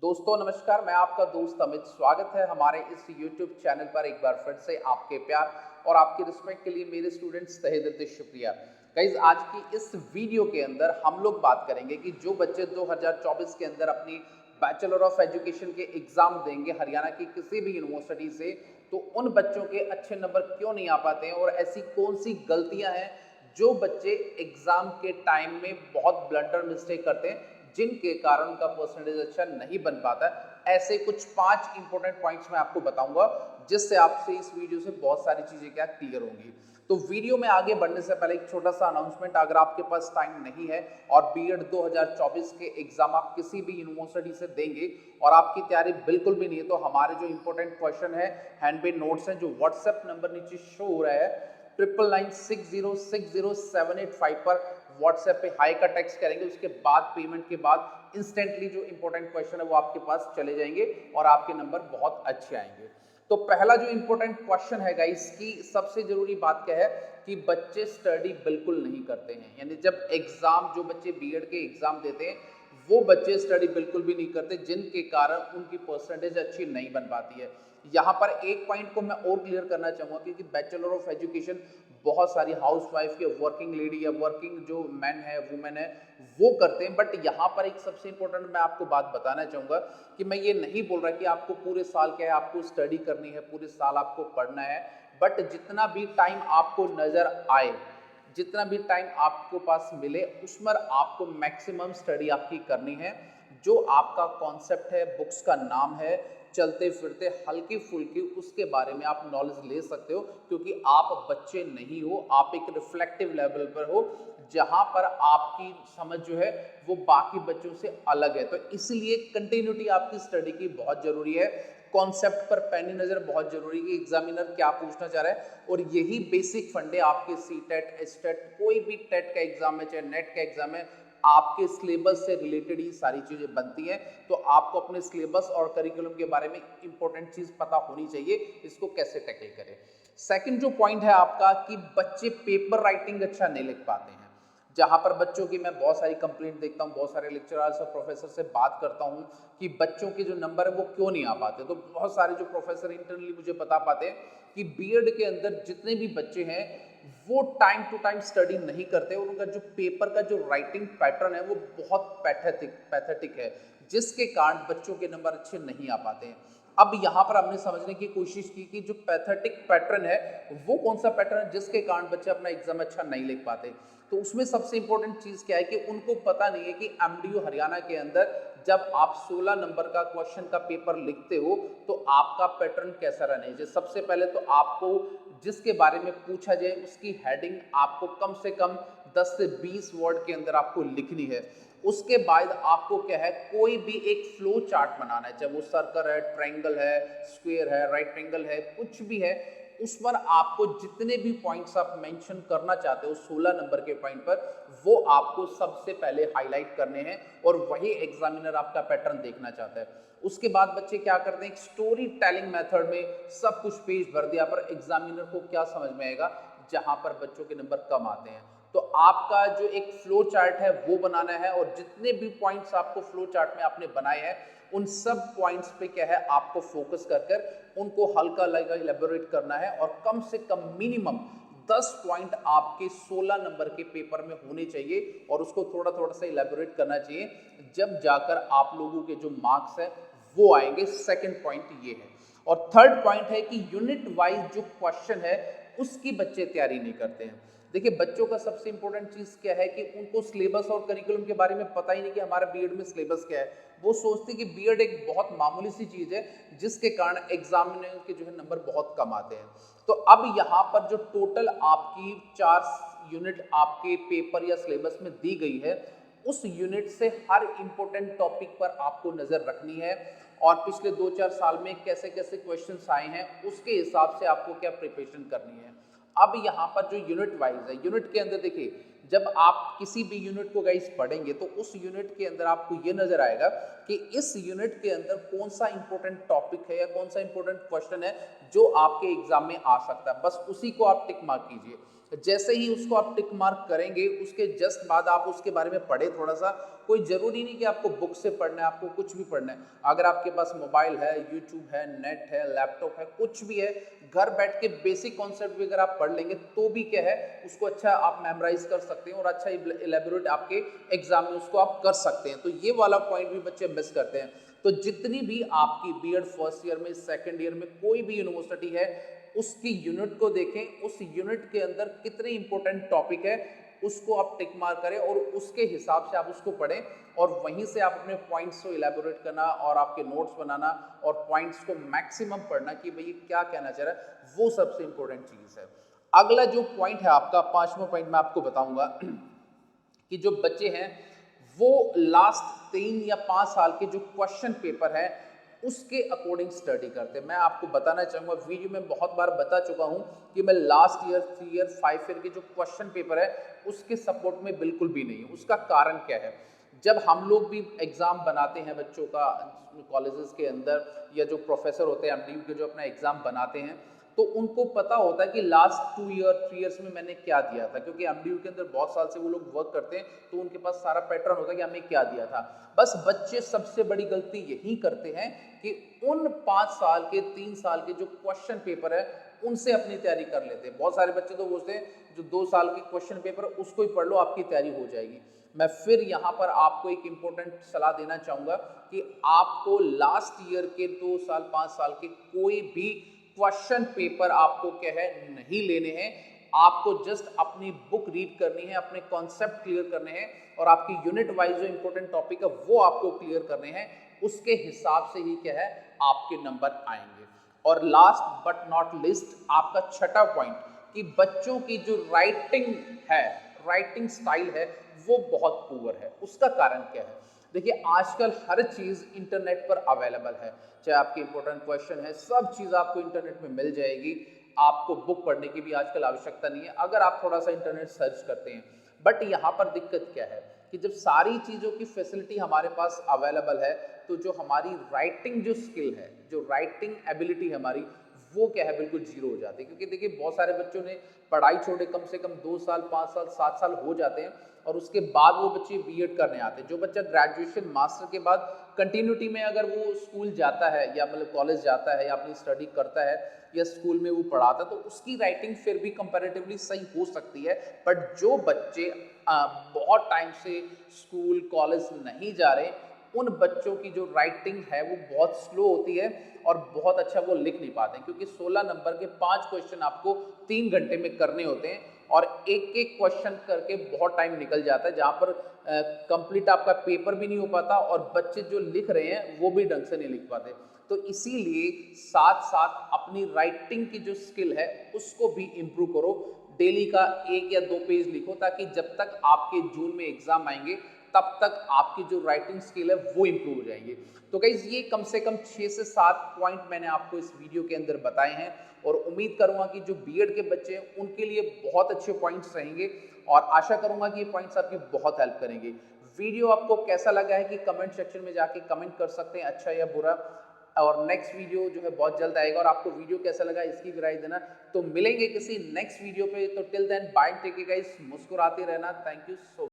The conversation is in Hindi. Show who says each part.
Speaker 1: दोस्तों नमस्कार, मैं आपका दोस्त अमित। स्वागत है हमारे इस YouTube चैनल पर एक बार फिर से। आपके प्यार और आपकी रिस्पेक्ट के लिए मेरे स्टूडेंट्स तहे दिल से शुक्रिया। गाइस, आज की इस वीडियो के अंदर हम लोग बात करेंगे कि जो बच्चे 2024 के अंदर अपनी बैचलर ऑफ एजुकेशन के एग्जाम देंगे हरियाणा की किसी भी यूनिवर्सिटी से, तो उन बच्चों के अच्छे नंबर क्यों नहीं आ पाते हैं और ऐसी कौन सी गलतियां हैं जो बच्चे एग्जाम के टाइम में बहुत ब्लंडर मिस्टेक करते हैं, जिनके कारण उनका परसेंटेज अच्छा नहीं बन पाता। ऐसे कुछ 5 इंपॉर्टेंट पॉइंट्स मैं आपको बताऊंगा, जिससे आपसे इस वीडियो से बहुत सारी चीजें क्या क्लियर होंगी। तो वीडियो में आगे बढ़ने से पहले एक छोटा सा अनाउंसमेंट, अगर आपके पास टाइम नहीं है और बीएड 2024 के एग्जाम आप किसी भी यूनिवर्सिटी से देंगे और आपकी तैयारी बिल्कुल भी नहीं है, तो हमारे जो इंपॉर्टेंट क्वेश्चन है, हैंडमेड नोट्स हैं, जो व्हाट्सएप नंबर नीचे शो हो रहा है 9996060785 पर व्हाट्सएप पे हाई का टेक्स्ट करेंगे। उसके बाद पेमेंट के बाद इंस्टेंटली जो इंपॉर्टेंट क्वेश्चन है वो आपके पास चले जाएंगे और आपके नंबर बहुत अच्छे आएंगे। तो पहला जो इंपॉर्टेंट क्वेश्चन है गाइस, की सबसे जरूरी बात क्या है कि बच्चे स्टडी बिल्कुल नहीं करते हैं। यानी जब एग्जाम, जो बच्चे बीएड के एग्जाम देते हैं वो बच्चे स्टडी बिल्कुल भी नहीं करते, जिनके कारण उनकी परसेंटेज अच्छी नहीं बन पाती है। यहाँ पर एक पॉइंट को मैं और क्लियर करना चाहूँगा, क्योंकि बैचलर ऑफ एजुकेशन बहुत सारी हाउसवाइफ या वर्किंग लेडी या वर्किंग जो मैन है, वुमेन है, वो करते हैं। बट यहाँ पर एक सबसे इंपॉर्टेंट मैं आपको बात बताना चाहूँगा कि मैं ये नहीं बोल रहा कि आपको पूरे साल क्या है आपको स्टडी करनी है, पूरे साल आपको पढ़ना है। बट जितना भी टाइम आपको नज़र आए, जितना भी टाइम आपको पास मिले, उसमें आपको मैक्सिमम स्टडी आपकी करनी है। जो आपका कॉन्सेप्ट है, बुक्स का नाम है, चलते फिरते हल्की फुल्की उसके बारे में आप नॉलेज ले सकते हो, क्योंकि आप बच्चे नहीं हो, आप एक रिफ्लेक्टिव लेवल पर हो, जहां पर आपकी समझ जो है वो बाकी बच्चों से अलग है। तो इसलिए कंटिन्यूटी आपकी स्टडी की बहुत जरूरी है। कॉन्सेप्ट पर पैनी नजर बहुत जरूरी है कि एग्जामिनर क्या पूछना चाह रहा है, और यही बेसिक फंडे आपके सीटेट, एस्टेट, कोई भी टेट का एग्जाम है, चाहे नेट का एग्जाम है, आपके सिलेबस से रिलेटेड ही सारी चीजें बनती हैं। तो आपको अपने सिलेबस और करिकुलम के बारे में इंपॉर्टेंट चीज पता होनी चाहिए, इसको कैसे टैकल करें। सेकंड जो पॉइंट है आपका कि बच्चे पेपर राइटिंग अच्छा नहीं लिख पाते हैं। जहां पर बच्चों की मैं बहुत सारी कंप्लेंट देखता हूं, बहुत सारे लेक्चरर्स और प्रोफेसर से बात करता हूं कि बच्चों के जो नंबर है वो क्यों नहीं आ पाते। तो बहुत सारे जो प्रोफेसर इंटरनली मुझे बता पाते हैं कि बीएड के अंदर जितने भी बच्चे हैं वो टाइम टू टाइम स्टडी नहीं करते, और उनका जो पेपर का जो राइटिंग पैटर्न है वो बहुत पैथेटिक है, जिसके कारण बच्चों के नंबर अच्छे नहीं आ पाते हैं। अब यहाँ पर हमने समझने की कोशिश की कि जो पैथेटिक पैटर्न है वो कौन सा पैटर्न है जिसके कारण बच्चे अपना एग्जाम अच्छा नहीं लिख पाते। तो उसमें सबसे इंपॉर्टेंट चीज क्या है कि उनको पता नहीं है कि एमडीयू हरियाणा के अंदर जब आप 16 नंबर का क्वेश्चन का पेपर लिखते हो तो आपका पैटर्न कैसा रहना चाहिए। सबसे पहले तो आपको जिसके बारे में पूछा जाए उसकी हेडिंग आपको कम से कम 10 से 20 वर्ड के अंदर आपको लिखनी है। उसके बाद आपको क्या है, कोई भी एक फ्लो चार्ट बनाना है, चाहे वो सर्कल है, ट्रायंगल है, स्क्वायर है, राइट ट्रायंगल है, कुछ भी है। उस पर आपको जितने भी पॉइंट्स आप मेंशन करना चाहते हो 16 नंबर के पॉइंट पर, वो आपको सबसे पहले हाईलाइट करने हैं, और वही एग्जामिनर आपका पैटर्न देखना चाहता है। उसके बाद बच्चे क्या करते हैं, एक स्टोरी टेलिंग मेथड में सब कुछ पेज भर दिया, पर एग्जामिनर को क्या समझ में आएगा जहां पर बच्चों के नंबर कम आते हैं। तो आपका जो एक फ्लो चार्ट है वो बनाना है, और जितने भी पॉइंट्स आपको फ्लो चार्ट में आपने बनाए हैं उन सब पॉइंट्स पे क्या है आपको फोकस कर उनको हल्का हल्का इलेबोरेट करना है, और कम से कम मिनिमम 10 पॉइंट आपके 16 नंबर के पेपर में होने चाहिए, और उसको थोड़ा थोड़ा सा इलेबोरेट करना चाहिए, जब जाकर आप लोगों के जो मार्क्स है वो आएंगे। सेकंड पॉइंट ये है। और थर्ड पॉइंट है कि यूनिट वाइज जो क्वेश्चन है उसकी बच्चे तैयारी नहीं करते हैं। देखिए, बच्चों का सबसे इंपॉर्टेंट चीज क्या है कि उनको सिलेबस और करिकुलम के बारे में पता ही नहीं कि हमारा बीएड में सिलेबस क्या है। वो सोचते कि बीएड एक बहुत मामूली सी चीज है, जिसके कारण एग्जामिनर के जो है नंबर बहुत कम आते हैं। तो अब यहाँ पर जो टोटल आपकी 4 यूनिट आपके पेपर या सिलेबस में दी गई है, उस यूनिट से हर इंपॉर्टेंट टॉपिक पर आपको नजर रखनी है, और पिछले 2-4 साल में कैसे कैसे क्वेश्चंस आए हैं उसके हिसाब से आपको क्या प्रिपरेशन करनी है। अब यहाँ पर जो यूनिट वाइज है, यूनिट के अंदर देखिए, जब आप किसी भी यूनिट को गाइस पढ़ेंगे तो उस यूनिट के अंदर आपको ये नजर आएगा कि इस यूनिट के अंदर कौन सा इंपॉर्टेंट टॉपिक है या कौन सा इंपॉर्टेंट क्वेश्चन है जो आपके एग्जाम में आ सकता है। बस उसी को आप टिक मार्क कीजिए। जैसे ही उसको आप टिक मार्क करेंगे, उसके जस्ट बाद आप उसके बारे में पढ़े थोड़ा सा, कोई जरूरी नहीं कि आपको बुक से पढ़ना है, आपको कुछ भी पढ़ना है। अगर आपके पास मोबाइल है, यूट्यूब है, नेट है, लैपटॉप है, कुछ भी है, घर बैठ के बेसिक कॉन्सेप्ट भी अगर आप पढ़ लेंगे तो भी क्या है उसको अच्छा आप मेमोराइज कर सकते हैं और अच्छा इलेबोरेट आपके एग्जाम में उसको आप कर सकते हैं। तो ये वाला पॉइंट भी बच्चे मिस करते हैं। तो जितनी भी आपकी बीएड फर्स्ट ईयर में, सेकेंड ईयर में कोई भी यूनिवर्सिटी है, उसकी यूनिट को देखें, उस यूनिट के अंदर कितने इंपॉर्टेंट टॉपिक है उसको आप टिक मार करें और उसके हिसाब से आप उसको पढ़ें और वहीं से आप अपने पॉइंट्स को इलेबोरेट करना और आपके नोट्स बनाना और पॉइंट्स को मैक्सिमम पढ़ना कि भाई क्या कहना चाह रहा है, वो सबसे इंपॉर्टेंट चीज़ है। अगला जो पॉइंट है आपका, पांचवा पॉइंट मैं आपको बताऊंगा कि जो बच्चे हैं वो लास्ट 3 या 5 साल के जो क्वेश्चन पेपर है उसके अकॉर्डिंग स्टडी करते हैं। मैं आपको बताना चाहूँगा, वीडियो में बहुत बार बता चुका हूँ कि मैं लास्ट ईयर, 3 ईयर, 5 ईयर के जो क्वेश्चन पेपर है उसके सपोर्ट में बिल्कुल भी नहीं हूँ। उसका कारण क्या है, जब हम लोग भी एग्ज़ाम बनाते हैं बच्चों का कॉलेजेस के अंदर, या जो प्रोफेसर होते हैं एमडीयू के जो अपना एग्ज़ाम बनाते हैं, तो उनको पता होता है कि लास्ट 2 ईयर 3 ईयर्स में मैंने क्या दिया था, क्योंकि एमडीयू के अंदर बहुत साल से वो लोग वर्क करते हैं तो उनके पास सारा पैटर्न होता है कि हमने क्या दिया था। बस बच्चे सबसे बड़ी गलती यही करते हैं कि उन 5 साल के, 3 साल के जो क्वेश्चन पेपर है उनसे अपनी तैयारी कर लेते हैं। बहुत सारे बच्चे तो बोलते हैं जो 2 साल के क्वेश्चन पेपर है उसको ही पढ़ लो, आपकी तैयारी हो जाएगी। मैं फिर यहाँ पर आपको एक इंपॉर्टेंट सलाह देना चाहूँगा कि आपको लास्ट ईयर के 2 साल 5 साल के कोई भी क्वेश्चन पेपर आपको क्या है नहीं लेने हैं। आपको जस्ट अपनी बुक रीड करनी है, अपने कॉन्सेप्ट क्लियर करने हैं और आपकी यूनिट वाइज जो इंपॉर्टेंट टॉपिक है वो आपको क्लियर करने हैं। उसके हिसाब से ही क्या है आपके नंबर आएंगे। और लास्ट बट नॉट लिस्ट, आपका छठा पॉइंट कि बच्चों की जो राइटिंग है, राइटिंग स्टाइल है, वो बहुत पुअर है। उसका कारण क्या है, देखिए आजकल हर चीज़ इंटरनेट पर अवेलेबल है, चाहे आपके इंपॉर्टेंट क्वेश्चन है, सब चीज़ आपको इंटरनेट में मिल जाएगी। आपको बुक पढ़ने की भी आजकल आवश्यकता नहीं है अगर आप थोड़ा सा इंटरनेट सर्च करते हैं। बट यहाँ पर दिक्कत क्या है कि जब सारी चीज़ों की फैसिलिटी हमारे पास अवेलेबल है तो जो हमारी राइटिंग जो स्किल है, जो राइटिंग एबिलिटी है हमारी, वो क्या है बिल्कुल जीरो हो जाती है। क्योंकि देखिए बहुत सारे बच्चों ने पढ़ाई छोड़े कम से कम 2 साल, 5 साल, 7 साल हो जाते हैं और उसके बाद वो बच्चे बीएड करने आते हैं। जो बच्चा ग्रेजुएशन मास्टर के बाद कंटिन्यूटी में अगर वो स्कूल जाता है या मतलब कॉलेज जाता है या अपनी स्टडी करता है या स्कूल में वो पढ़ाता है तो उसकी राइटिंग फिर भी कंपैरेटिवली सही हो सकती है। बट जो बच्चे बहुत टाइम से स्कूल कॉलेज नहीं जा रहे, उन बच्चों की जो राइटिंग है वो बहुत स्लो होती है और बहुत अच्छा वो लिख नहीं पाते हैं। क्योंकि 16 नंबर के 5 क्वेश्चन आपको 3 घंटे में करने होते हैं और एक एक क्वेश्चन करके बहुत टाइम निकल जाता है, जहाँ पर कंप्लीट आपका पेपर भी नहीं हो पाता और बच्चे जो लिख रहे हैं वो भी ढंग से नहीं लिख पाते। तो इसीलिए साथ साथ अपनी राइटिंग की जो स्किल है उसको भी इम्प्रूव करो। डेली का 1 या 2 पेज लिखो ताकि जब तक आपके जून में एग्जाम आएंगे तब तक आपकी जो राइटिंग स्किल है वो इम्प्रूव हो जाएंगे। तो गाइस ये कम से कम 6 से 7 पॉइंट मैंने आपको इस वीडियो के अंदर बताए हैं और उम्मीद करूंगा कि जो बीएड के बच्चे हैं उनके लिए बहुत अच्छे पॉइंट्स रहेंगे और आशा करूंगा कि ये पॉइंट्स आपकी बहुत हेल्प करेंगे। वीडियो आपको कैसा लगा है कि कमेंट सेक्शन में जाके कमेंट कर सकते हैं, अच्छा या बुरा। और नेक्स्ट वीडियो जो है बहुत जल्द आएगा और आपको वीडियो कैसा लगा इसकी भी राय देना। तो मिलेंगे किसी नेक्स्ट वीडियो पे, तो till then bye, take care guys, मुस्कुराते रहना। Thank you so